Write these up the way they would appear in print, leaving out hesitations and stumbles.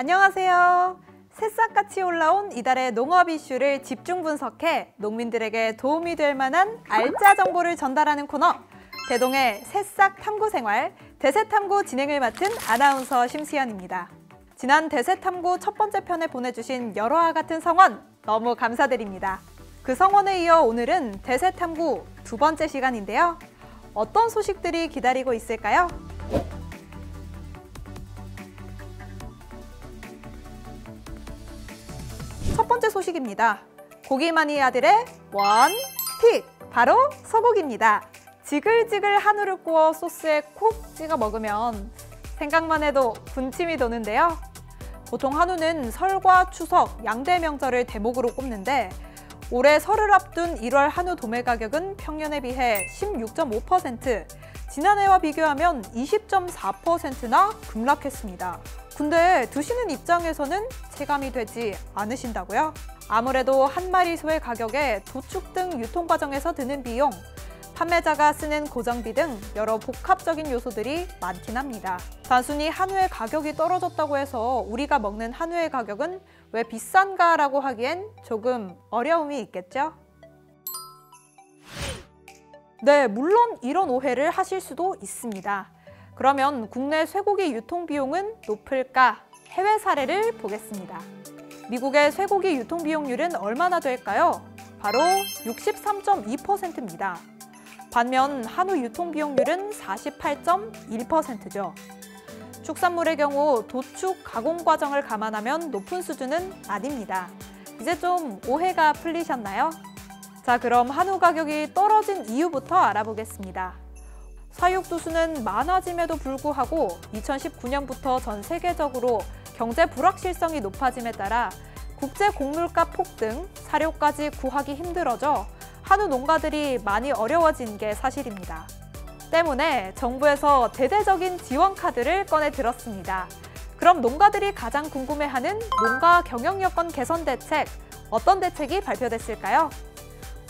안녕하세요. 새싹같이 올라온 이달의 농업 이슈를 집중 분석해 농민들에게 도움이 될 만한 알짜 정보를 전달하는 코너 대동의 새싹 탐구 생활 대새탐구 진행을 맡은 아나운서 심수연입니다. 지난 대새탐구 첫 번째 편에 보내주신 여러와 같은 성원 너무 감사드립니다. 그 성원에 이어 오늘은 대새탐구 두 번째 시간인데요. 어떤 소식들이 기다리고 있을까요? 첫 번째 소식입니다. 고기 마니아들의 원픽! 바로 소고기입니다. 지글지글 한우를 구워 소스에 콕 찍어 먹으면 생각만 해도 군침이 도는데요. 보통 한우는 설과 추석, 양대 명절을 대목으로 꼽는데 올해 설을 앞둔 1월 한우 도매 가격은 평년에 비해 16.5%, 지난해와 비교하면 20.4%나 급락했습니다. 근데 드시는 입장에서는 체감이 되지 않으신다고요? 아무래도 한 마리 소의 가격에 도축 등 유통 과정에서 드는 비용, 판매자가 쓰는 고정비 등 여러 복합적인 요소들이 많긴 합니다. 단순히 한우의 가격이 떨어졌다고 해서 우리가 먹는 한우의 가격은 왜 비싼가라고 하기엔 조금 어려움이 있겠죠? 네, 물론 이런 오해를 하실 수도 있습니다. 그러면 국내 쇠고기 유통 비용은 높을까? 해외 사례를 보겠습니다. 미국의 쇠고기 유통 비용률은 얼마나 될까요? 바로 63.2%입니다. 반면 한우 유통 비용률은 48.1%죠. 축산물의 경우 도축, 가공 과정을 감안하면 높은 수준은 아닙니다. 이제 좀 오해가 풀리셨나요? 자, 그럼 한우 가격이 떨어진 이유부터 알아보겠습니다. 사육도수는 많아짐에도 불구하고 2019년부터 전 세계적으로 경제 불확실성이 높아짐에 따라 국제 곡물가 폭등, 사료까지 구하기 힘들어져 한우 농가들이 많이 어려워진 게 사실입니다. 때문에 정부에서 대대적인 지원 카드를 꺼내 들었습니다. 그럼 농가들이 가장 궁금해하는 농가 경영 여건 개선 대책, 어떤 대책이 발표됐을까요?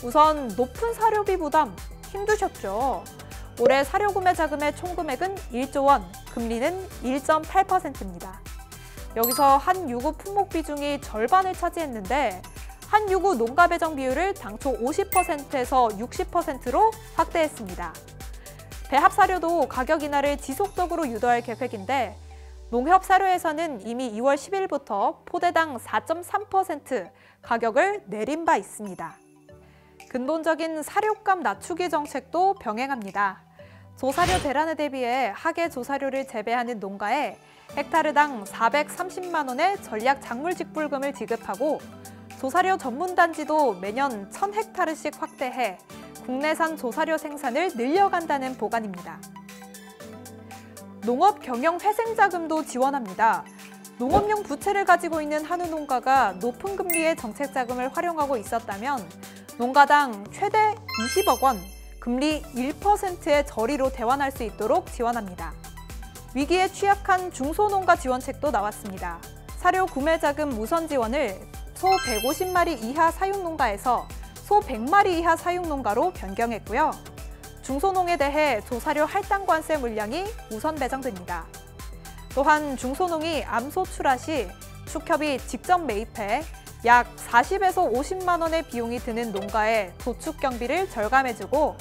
우선 높은 사료비 부담 힘드셨죠? 올해 사료 구매 자금의 총 금액은 1조 원, 금리는 1.8%입니다. 여기서 한유구 품목 비중이 절반을 차지했는데 한유구 농가 배정 비율을 당초 50%에서 60%로 확대했습니다. 배합 사료도 가격 인하를 지속적으로 유도할 계획인데 농협 사료에서는 이미 2월 10일부터 포대당 4.3% 가격을 내린 바 있습니다. 근본적인 사료값 낮추기 정책도 병행합니다. 조사료 대란에 대비해 하계 조사료를 재배하는 농가에 헥타르당 430만 원의 전략 작물 직불금을 지급하고 조사료 전문 단지도 매년 1000헥타르씩 확대해 국내산 조사료 생산을 늘려간다는 보관입니다. 농업 경영 회생 자금도 지원합니다. 농업용 부채를 가지고 있는 한우 농가가 높은 금리의 정책 자금을 활용하고 있었다면 농가당 최대 20억 원, 금리 1%의 저리로 대환할 수 있도록 지원합니다. 위기에 취약한 중소농가 지원책도 나왔습니다. 사료 구매 자금 우선 지원을 소 150마리 이하 사육농가에서 소 100마리 이하 사육농가로 변경했고요. 중소농에 대해 조사료 할당 관세 물량이 우선 배정됩니다. 또한 중소농이 암소 출하 시 축협이 직접 매입해 약 40에서 50만 원의 비용이 드는 농가에 도축 경비를 절감해주고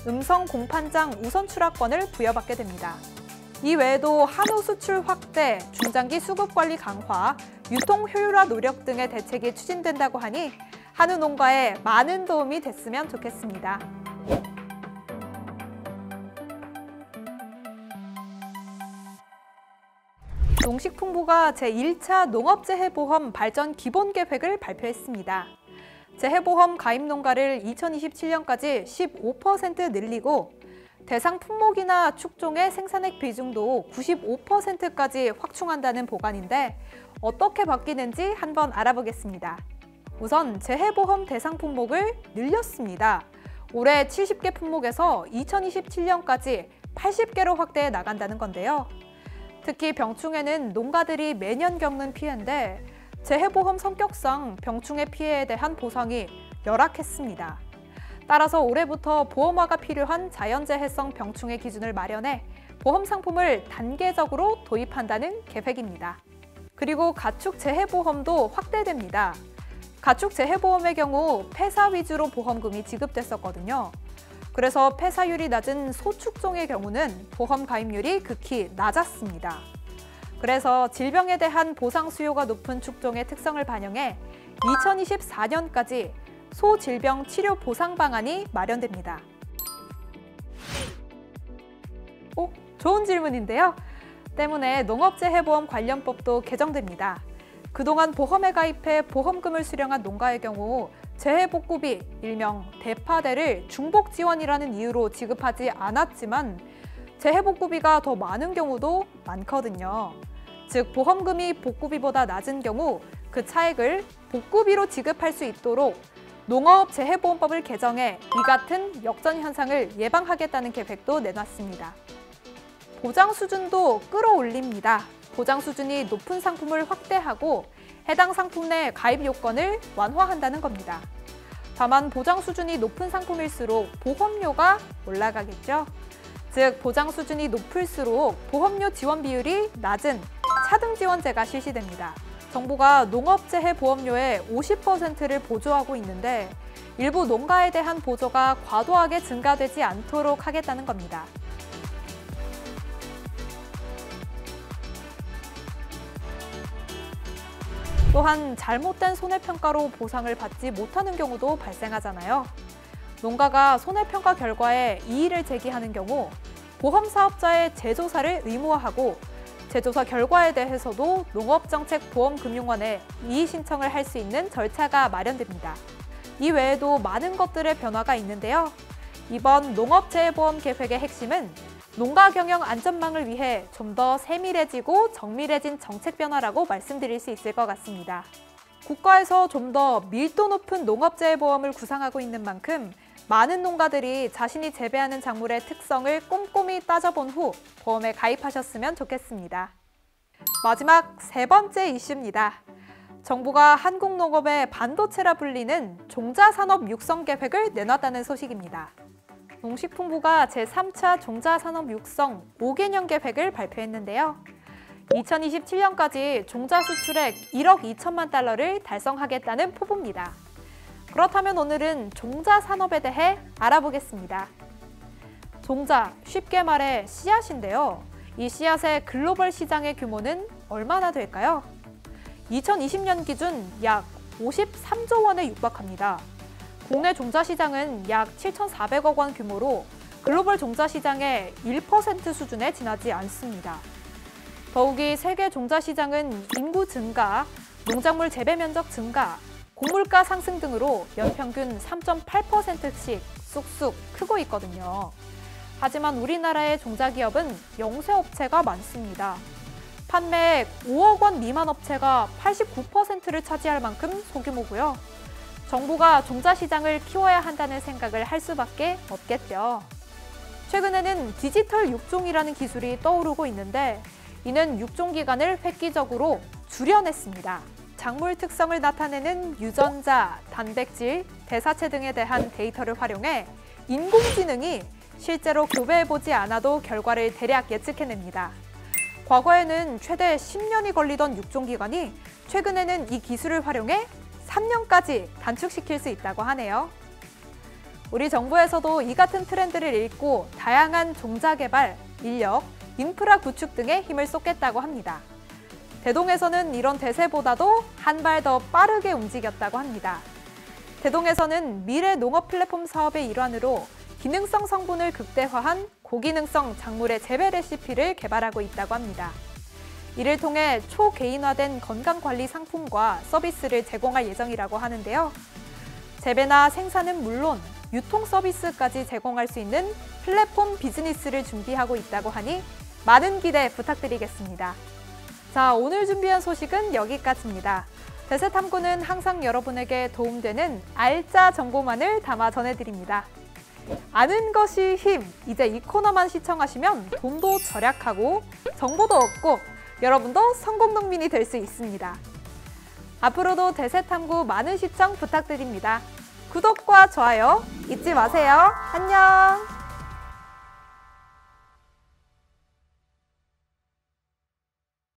음성 공판장 우선 출하권을 부여받게 됩니다. 이 외에도 한우 수출 확대, 중장기 수급 관리 강화, 유통 효율화 노력 등의 대책이 추진된다고 하니 한우 농가에 많은 도움이 됐으면 좋겠습니다. 농식품부가 제1차 농업재해보험 발전 기본계획을 발표했습니다. 재해보험 가입 농가를 2027년까지 15% 늘리고 대상 품목이나 축종의 생산액 비중도 95%까지 확충한다는 보관인데 어떻게 바뀌는지 한번 알아보겠습니다. 우선 재해보험 대상 품목을 늘렸습니다. 올해 70개 품목에서 2027년까지 80개로 확대해 나간다는 건데요. 특히 병충해는 농가들이 매년 겪는 피해인데 재해보험 성격상 병충해 피해에 대한 보상이 열악했습니다. 따라서 올해부터 보험화가 필요한 자연재해성 병충해 기준을 마련해 보험 상품을 단계적으로 도입한다는 계획입니다. 그리고 가축 재해보험도 확대됩니다. 가축 재해보험의 경우 폐사 위주로 보험금이 지급됐었거든요. 그래서 폐사율이 낮은 소축종의 경우는 보험 가입률이 극히 낮았습니다. 그래서 질병에 대한 보상 수요가 높은 축종의 특성을 반영해 2024년까지 소질병 치료 보상 방안이 마련됩니다. 좋은 질문인데요. 때문에 농업재해보험 관련법도 개정됩니다. 그동안 보험에 가입해 보험금을 수령한 농가의 경우 재해복구비, 일명 대파대를 중복지원이라는 이유로 지급하지 않았지만 재해복구비가 더 많은 경우도 많거든요. 즉 보험금이 복구비보다 낮은 경우 그 차액을 복구비로 지급할 수 있도록 농업재해보험법을 개정해 이 같은 역전 현상을 예방하겠다는 계획도 내놨습니다. 보장 수준도 끌어올립니다. 보장 수준이 높은 상품을 확대하고 해당 상품 내 가입 요건을 완화한다는 겁니다. 다만 보장 수준이 높은 상품일수록 보험료가 올라가겠죠. 즉 보장 수준이 높을수록 보험료 지원 비율이 낮은 차등지원제가 실시됩니다. 정부가 농업재해 보험료의 50%를 보조하고 있는데 일부 농가에 대한 보조가 과도하게 증가되지 않도록 하겠다는 겁니다. 또한 잘못된 손해평가로 보상을 받지 못하는 경우도 발생하잖아요. 농가가 손해평가 결과에 이의를 제기하는 경우 보험사업자의 재조사를 의무화하고 재조사 결과에 대해서도 농업정책보험금융원에 이의 신청을 할 수 있는 절차가 마련됩니다. 이 외에도 많은 것들의 변화가 있는데요. 이번 농업재해보험 계획의 핵심은 농가 경영 안전망을 위해 좀 더 세밀해지고 정밀해진 정책 변화라고 말씀드릴 수 있을 것 같습니다. 국가에서 좀 더 밀도 높은 농업재해보험을 구상하고 있는 만큼 많은 농가들이 자신이 재배하는 작물의 특성을 꼼꼼히 따져본 후 보험에 가입하셨으면 좋겠습니다. 마지막 세 번째 이슈입니다. 정부가 한국 농업의 반도체라 불리는 종자산업 육성 계획을 내놨다는 소식입니다. 농식품부가 제3차 종자산업 육성 5개년 계획을 발표했는데요. 2027년까지 종자 수출액 1억 2천만 달러를 달성하겠다는 포부입니다. 그렇다면 오늘은 종자 산업에 대해 알아보겠습니다. 종자, 쉽게 말해 씨앗인데요. 이 씨앗의 글로벌 시장의 규모는 얼마나 될까요? 2020년 기준 약 53조 원에 육박합니다. 국내 종자 시장은 약 7,400억 원 규모로 글로벌 종자 시장의 1% 수준에 지나지 않습니다. 더욱이 세계 종자 시장은 인구 증가, 농작물 재배 면적 증가, 곡물가 상승 등으로 연평균 3.8%씩 쑥쑥 크고 있거든요. 하지만 우리나라의 종자기업은 영세업체가 많습니다. 판매액 5억 원 미만 업체가 89%를 차지할 만큼 소규모고요. 정부가 종자 시장을 키워야 한다는 생각을 할 수밖에 없겠죠. 최근에는 디지털 육종이라는 기술이 떠오르고 있는데 이는 육종 기간을 획기적으로 줄여냈습니다. 작물 특성을 나타내는 유전자, 단백질, 대사체 등에 대한 데이터를 활용해 인공지능이 실제로 교배해보지 않아도 결과를 대략 예측해냅니다. 과거에는 최대 10년이 걸리던 육종 기간이 최근에는 이 기술을 활용해 3년까지 단축시킬 수 있다고 하네요. 우리 정부에서도 이 같은 트렌드를 읽고 다양한 종자 개발, 인력, 인프라 구축 등에 힘을 쏟겠다고 합니다. 대동에서는 이런 대세보다도 한 발 더 빠르게 움직였다고 합니다. 대동에서는 미래 농업 플랫폼 사업의 일환으로 기능성 성분을 극대화한 고기능성 작물의 재배 레시피를 개발하고 있다고 합니다. 이를 통해 초개인화된 건강관리 상품과 서비스를 제공할 예정이라고 하는데요. 재배나 생산은 물론 유통 서비스까지 제공할 수 있는 플랫폼 비즈니스를 준비하고 있다고 하니 많은 기대 부탁드리겠습니다. 자, 오늘 준비한 소식은 여기까지입니다. 대세탐구는 항상 여러분에게 도움되는 알짜 정보만을 담아 전해드립니다. 아는 것이 힘! 이제 이 코너만 시청하시면 돈도 절약하고 정보도 얻고 여러분도 성공농민이 될 수 있습니다. 앞으로도 대세탐구 많은 시청 부탁드립니다. 구독과 좋아요 잊지 마세요. 안녕!